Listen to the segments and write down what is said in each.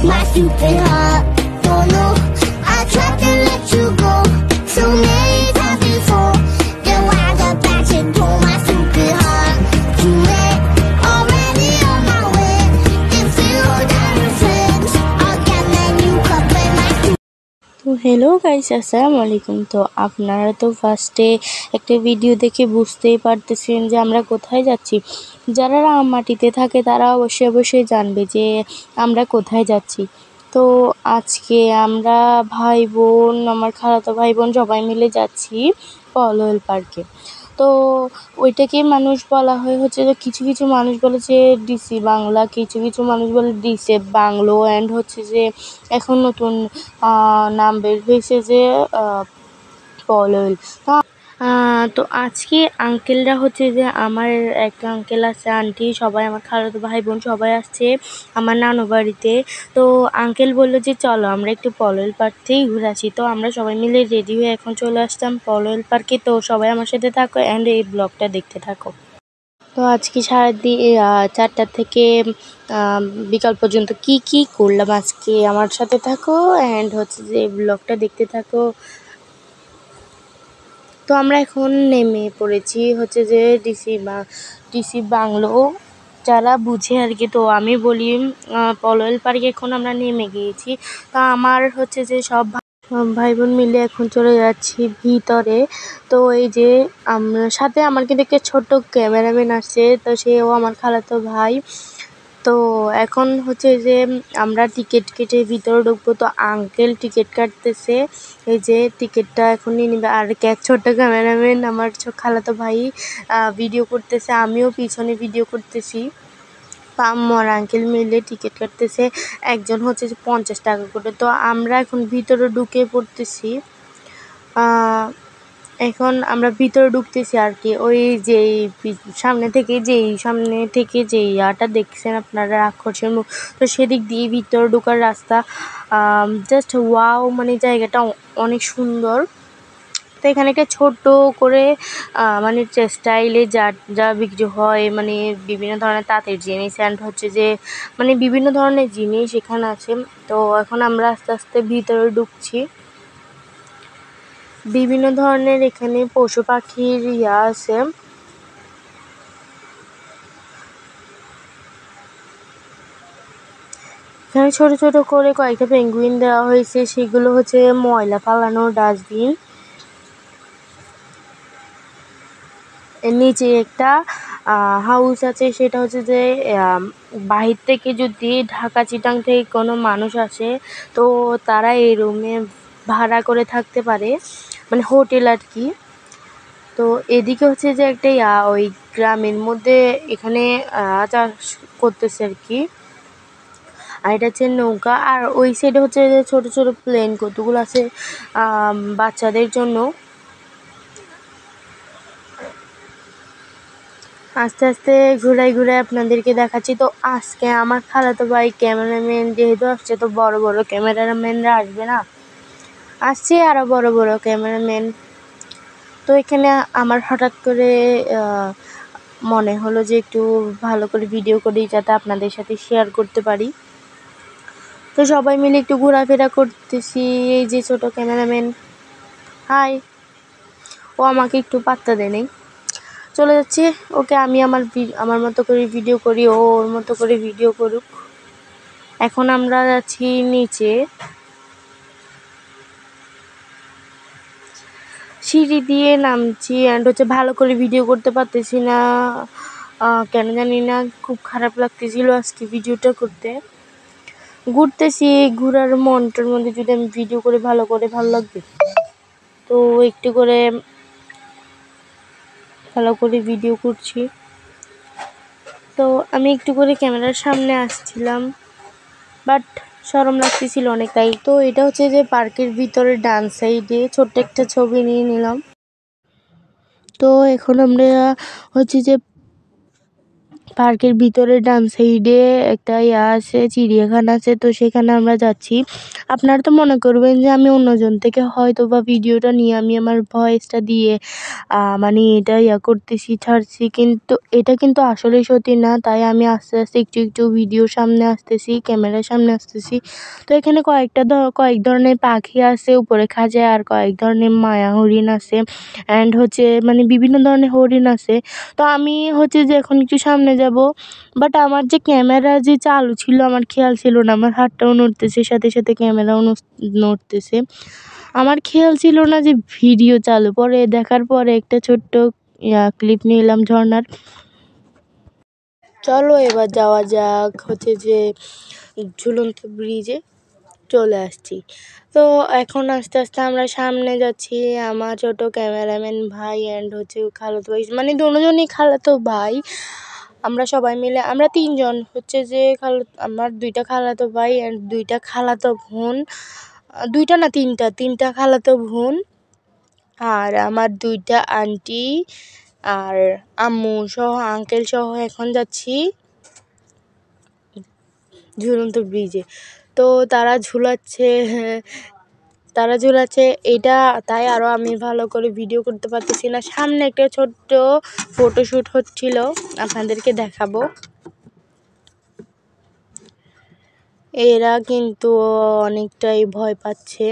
my stupid heart. Don't know, I tried to let you go so many times before. Then why the back and pull my stupid heart? Too late, already on my way. If you were down with friends, again then you could play my stupid. তো hello guys, আসসালামু আলাইকুম। তো আপনারা তো ফার্স্টে একটা video দেখে বুঝতেই পারতেছেন যে আমরা কোথায় যাচ্ছি। যারা রাঙামাটিতে থাকে তারা অবশ্যই জানবে যে আমরা কোথায় যাচ্ছি। তো আজকে আমরা ভাই বোন, আমার খালাতো ভাই বোন সবাই মিলে যাচ্ছি পলওয়েল পার্কে। তো ওইটাকে মানুষ বলা হয় হচ্ছে যে কিছু মানুষ বলে যে ডিসি বাংলা, কিছু মানুষ বলে ডিসে বাংলো, অ্যান্ড হচ্ছে যে এখন নতুন নাম বের হয়েছে যে পলওয়েল। তো আজকে আঙ্কেলরা হচ্ছে যে আমার একটা আঙ্কেল আছে, আন্টি, সবাই আমার খালাতো ভাই বোন সবাই আসছে আমার নানু বাড়িতে। তো আঙ্কেল বললো যে চলো আমরা একটু পলওয়েল পার্ক থেকেই ঘুরে আসি। তো আমরা সবাই মিলে রেডি হয়ে এখন চলে আসতাম পলওয়েল পার্কে। তো সবাই আমার সাথে থাকো অ্যান্ড এই ব্লগটা দেখতে থাকো। তো আজকে সারাদিন 4টা থেকে বিকাল পর্যন্ত কি করলাম আজকে আমার সাথে থাকো অ্যান্ড হচ্ছে যে ব্লগটা দেখতে থাকো। তো আমরা এখন নেমে পড়েছি হচ্ছে যে ডিসি বাংলো, যারা বুঝে আর কি। তো আমি বলি পলওয়েল পার্কে এখন আমরা নেমে গিয়েছি। তো আমার হচ্ছে যে সব ভাই বোন মিলে এখন চলে যাচ্ছি ভিতরে। তো এই যে আমরা সাথে আমার কিন্তু একটা ছোট্ট ক্যামেরাম্যান আসছে, তো সেও আমার খালাতো ভাই। তো এখন হচ্ছে যে আমরা টিকিট কেটে ভিতরে ঢুকবো। তো আঙ্কেল টিকিট কাটতেছে, এই যে টিকিটটা এখন নিয়ে নিবে। আর ছোট্ট ক্যামেরাম্যান আমার খালাতো ভাই ভিডিও করতেছে, আমিও পিছনে ভিডিও করতেছি। আম্মু আর আঙ্কেল মিলে টিকিট কাটতেছে, একজন হচ্ছে যে 50 টাকা করে। তো আমরা এখন ভিতরে ঢুকে পড়তেছি। এখন আমরা ভিতরে ঢুকতেছি আর কি। ওই যে সামনে থেকে যে ইয়াটা দেখছেন আপনারা, রাক্ষসের মুখ, তো সেদিক দিয়ে ভিতরে ঢোকার রাস্তা। জাস্ট ওয়াও, মানে জায়গাটা অনেক সুন্দর। তো এখানে একটা ছোট করে মানে স্টাইলে যা বিক্রি হয়, মানে বিভিন্ন ধরনের তাঁতের জিনিস অ্যান্ড হচ্ছে যে মানে বিভিন্ন ধরনের জিনিস এখানে আছে। তো এখন আমরা আস্তে আস্তে ভিতরে ঢুকছি। বিভিন্ন ধরনের এখানে পশু পাখির ইয়া আছে। এখানে ছোট ছোট করে কয়েকটা পেঙ্গুইন দেওয়া হয়েছে, সেগুলো হচ্ছে ময়লা ফালানোর ডাস্টবিন। এর নিচে একটা হাউস আছে, সেটা হচ্ছে যে বাহির থেকে যদি ঢাকা চিটাং থেকে কোনো মানুষ আসে তো তারা এই রুমে ভাড়া করে থাকতে পারে, মানে হোটেল আর কি। তো এদিকে হচ্ছে যে একটা ওই গ্রামের মধ্যে এখানে চাষ করতেছে আর কি। আর এটা হচ্ছে নৌকা। আর ওই সাইডে হচ্ছে যে ছোট ছোট প্লেন কতগুলো আছে বাচ্চাদের জন্য। আস্তে আস্তে ঘুরাই আপনাদেরকে দেখাচ্ছি। তো আজকে আমার খালাতো ভাই ক্যামেরাম্যান যেহেতু আসছে, তো বড় ক্যামেরাম্যানরা আসবে না, আসছে আরও বড় ক্যামেরাম্যান। তো এখানে আমার হঠাৎ করে মনে হলো যে একটু ভালো করে ভিডিও করি, যাতে আপনাদের সাথে শেয়ার করতে পারি। তো সবাই মিলে একটু ঘোরাফেরা করতেছি। এই যে ছোট ক্যামেরাম্যান, হাই, ও আমাকে একটু পাত্তা দেয়নি, চলে যাচ্ছে। ওকে, আমি আমার মতো করে ভিডিও করি, ও ওর মতো করে ভিডিও করুক। এখন আমরা যাচ্ছি নিচে, সিঁড়ি দিয়ে নামছি অ্যান্ড হচ্ছে ভালো করে ভিডিও করতে পারতেছি না, কেন জানি না, খুব খারাপ লাগতেছিল আজকে ভিডিওটা করতে। ঘুরতেছি, ঘোরার মনটার মধ্যে যদি আমি ভিডিও করে ভালো লাগবে। তো একটু করে ভালো করে ভিডিও করছি। তো আমি একটু করে ক্যামেরার সামনে আসছিলাম, বাট শরম লাগতেছিল অনেক, তাই। তো এটা হচ্ছে যে পার্কের ভিতরে ডান সাইডে ছোট্ট একটা ছবি নিয়ে নিলাম। তো এখন আমরা হচ্ছে যে পার্কের ভিতরে ডান সাইডে একটা ইয়া আছে, চিড়িয়াখানা আছে। তো সেখানে আমরা যাচ্ছি। আপনারা তো মনে করবেন যে আমি অন্যজন থেকে হয়তো বা ভিডিওটা নিয়ে আমি আমার ভয়েসটা দিয়ে মানে এটা করতেছি, ছাড়ছি, কিন্তু এটা কিন্তু আসলেই সত্যি না। তাই আমি আস্তে আস্তে একটু একটু ভিডিওর সামনে আসতেছি, ক্যামেরার সামনে আসতেছি। তো এখানে কয়েক ধরনের পাখি আছে উপরে খাঁচায়, আর কয়েক ধরনের মায়া হরিণ আছে, অ্যান্ড হচ্ছে মানে বিভিন্ন ধরনের হরিণ আছে। তো আমি হচ্ছে যে এখন একটু সামনে যাব, বাট আমার যে ক্যামেরা যে চালু ছিল আমার খেয়াল ছিল না। আমার হাতটাও নড়তেছে, সাথে সাথে ক্যামেরাও নড়তেছে। আমার খেয়াল ছিল না যে ভিডিও চালু। পরে দেখার পরে একটা ছোট্ট ক্লিপ নিলাম ঝর্ণার। চলো এবার যাওয়া যাক হচ্ছে যে ঝুলন্ত ব্রিজে চলে আসছি। তো এখন আস্তে আস্তে আমরা সামনে যাচ্ছি। আমার ছোট ক্যামেরাম্যান ভাই অ্যান্ড হচ্ছে খালাতো ভাই, মানে দুজনই খালাতো ভাই। আমরা সবাই মিলে আমরা 3 জন হচ্ছে যে আমার 2টা খালাতো ভাই অ্যান্ড 2টা খালাতো বোন, 2টা না 3টা খালাতো বোন, আর আমার 2টা আন্টি আর আম্মু সহ আঙ্কেল সহ এখন যাচ্ছি ঝুলন্ত ব্রিজে। তো তারা ঝুলাচ্ছে এটা, তাই আরও আমি ভালো করে ভিডিও করতে পারতেছি না। সামনে একটা ছোট্ট ফটোশ্যুট হচ্ছিল, আপনাদেরকে দেখাবো। এরা কিন্তু অনেকটাই ভয় পাচ্ছে।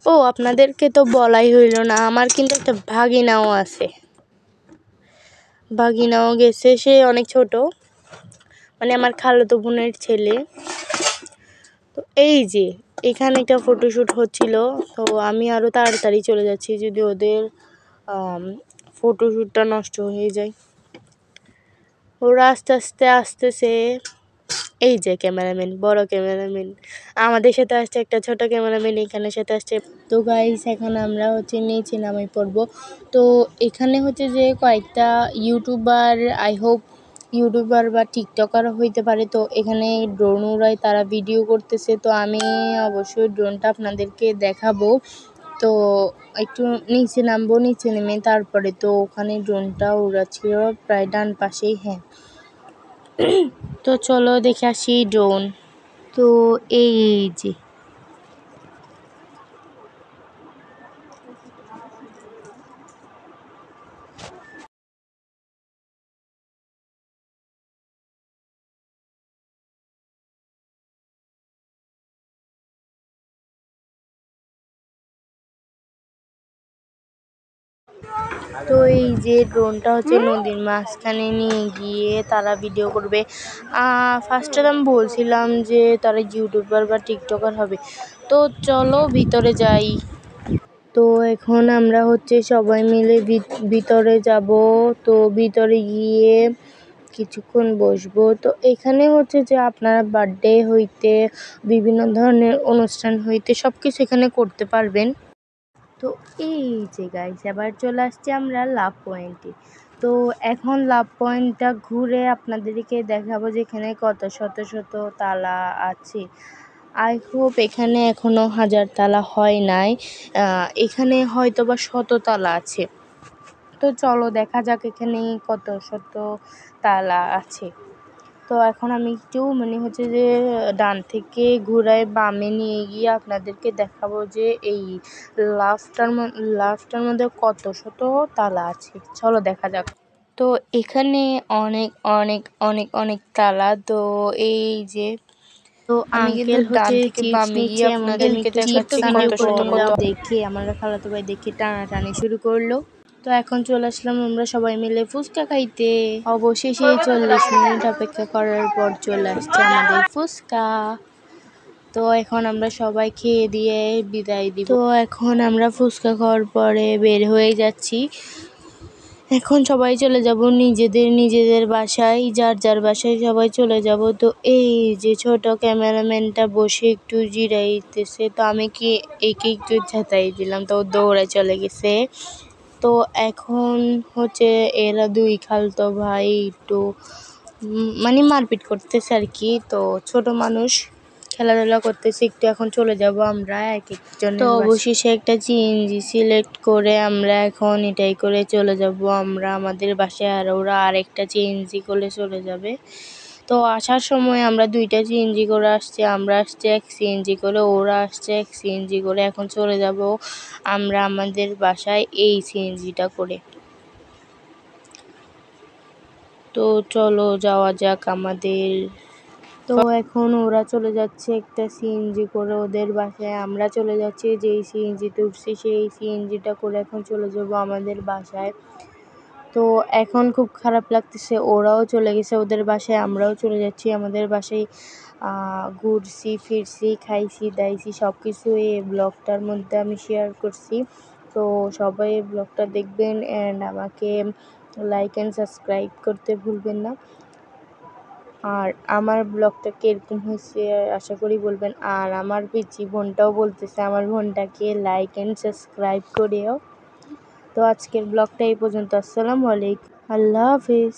ও আপনাদেরকে তো বলাই হইল না, আমার কিন্তু একটা ভাগিনাও আছে। ভাগিনাও গেছে, সে অনেক ছোট, মানে আমার খালাতো বোনের ছেলে। তো এই যে এখানে একটা ফটোশ্যুট হচ্ছিল, তো আমি আরও তাড়াতাড়ি চলে যাচ্ছি যদি ওদের ফটোশ্যুটটা নষ্ট হয়ে যায়। ওরা আস্তে আস্তে আসতেছে। এই যে ক্যামেরাম্যান, বড় ক্যামেরাম্যান আমাদের সাথে আসছে, একটা ছোট ক্যামেরাম্যান এখানে সাথে আসছে। তো গাইস এখন আমরা হচ্ছে নিচে নামে পড়বো। তো এখানে হচ্ছে যে কয়েকটা ইউটিউবার, আই হোপ ইউটিউবার বা টিকটকার হইতে পারে। তো এখানে ড্রোন উড়ায়, তারা ভিডিও করতেছে। তো আমি অবশ্যই ড্রোনটা আপনাদেরকে দেখাবো। তো একটু নিচে নামবো, নিচে নেমে তারপরে তো ওখানে ড্রোনটা উড়াচ্ছিল প্রায় ডান পাশেই। হ্যাঁ, তো চলো দেখে আসি ড্রোন। তো এই যে ড্রোনটা হচ্ছে নদীর মাঝখানে নিয়ে গিয়ে তারা ভিডিও করবে। ফার্স্টে আমি বলছিলাম যে তারা ইউটিউবার বা টিকটকার হবে। তো চলো ভিতরে যাই। তো এখন আমরা হচ্ছে সবাই মিলে ভিতরে যাব। তো ভিতরে গিয়ে কিছুক্ষণ বসবো। তো এখানে হচ্ছে যে আপনারা বার্থডে হইতে বিভিন্ন ধরনের অনুষ্ঠান হইতে সব কিছু এখানে করতে পারবেন। তো এই যে গাইস এবার চলে আসছি আমরা লাভ পয়েন্টে। তো এখন লাভ পয়েন্টটা ঘুরে আপনাদেরকে দেখাবো যে এখানে কত শত শত তালা আছে। আই হোপ এখানে এখনো 1000 তালা হয় নাই, এখানে হয়তো বা 100 তালা আছে। তো চলো দেখা যাক এখানে কত শত তালা আছে। তো এখন আমি একটু মানে হচ্ছে যে ডান থেকে ঘুরায় বামে নিয়ে গিয়ে আপনাদেরকে দেখাবো যে এই লাফটার মধ্যে কত শত তালা আছে। চলো দেখা যাক। তো এখানে অনেক অনেক অনেক অনেক তালা। তো এই যে তো আমি কিন্তু ডান থেকে বামে গিয়ে আপনাদেরকে দেখাচ্ছি কত শত কত। দেখে আমার খালাতো ভাই দেখে টানাটানি শুরু করলো। তো এখন চলে আসলাম আমরা সবাই মিলে ফুচকা খাইতে। অবশেষে 40 মিনিট অপেক্ষা করার পর চলে আসছে আমাদের ফুচকা। তো এখন আমরা সবাই খেয়ে দিয়ে বিদায় দিব। তো এখন আমরা ফুচকা খাওয়ার পরে বের হয়ে যাচ্ছি। এখন সবাই চলে যাব নিজেদের বাসায়, যার যার বাসায় সবাই চলে যাব। তো এই যে ছোট ক্যামেরাম্যানটা বসে একটু জিরাইতেছে, তো আমি একে একটু ঝাঁতাই দিলাম, তো দৌড়ায় চলে গেছে। তো এখন হচ্ছে এরা 2 খালতো ভাই একটু মানে মারপিট করতেছে আর কি। তো ছোট মানুষ খেলাধুলা করতেছি, একটু এখন চলে যাব আমরা এক একজনের। তো অবশেষে একটা সিএনজি সিলেক্ট করে আমরা এখন এটাই করে চলে যাব আমরা আমাদের বাসায়, আর ওরা আরেকটা সিএনজি করে চলে যাবে। তো আসার সময় আমরা 2টা সিএনজি করে আসছি, আমরা আসছি এক সিএনজি করে, ওরা আসছে এক সিএনজি করে। এখন চলে যাব আমরা আমাদের বাসায় এই সিএনজিটা করে। তো চলো যাওয়া যাক আমাদের। তো এখন ওরা চলে যাচ্ছে একটা সিএনজি করে ওদের বাসায়, আমরা চলে যাচ্ছি যেই সিএনজিতে উঠছি সেই সিএনজিটা করে এখন চলে যাব আমাদের বাসায়। তো এখন খুব খারাপ লাগতেছে, ওরাও চলে গেছে ওদের বাসায়, আমরাও চলে যাচ্ছি আমাদের বাসায়। ঘুরছি ফিরছি খাইছি দাইছি সব কিছু এই ব্লগটার মধ্যে আমি শেয়ার করছি। তো সবাই ব্লগটা দেখবেন অ্যান্ড আমাকে লাইক অ্যান্ড সাবস্ক্রাইব করতে ভুলবেন না। আর আমার ব্লগটা কীরকম হয়েছে আশা করি বলবেন। আর আমার পিচি বোনটাও বলতেছে আমার বোনটাকে লাইক অ্যান্ড সাবস্ক্রাইব করিও। তো আজকের ব্লগটা এই পর্যন্ত। আসসালামু আলাইকুম, আল্লাহ হাফিজ।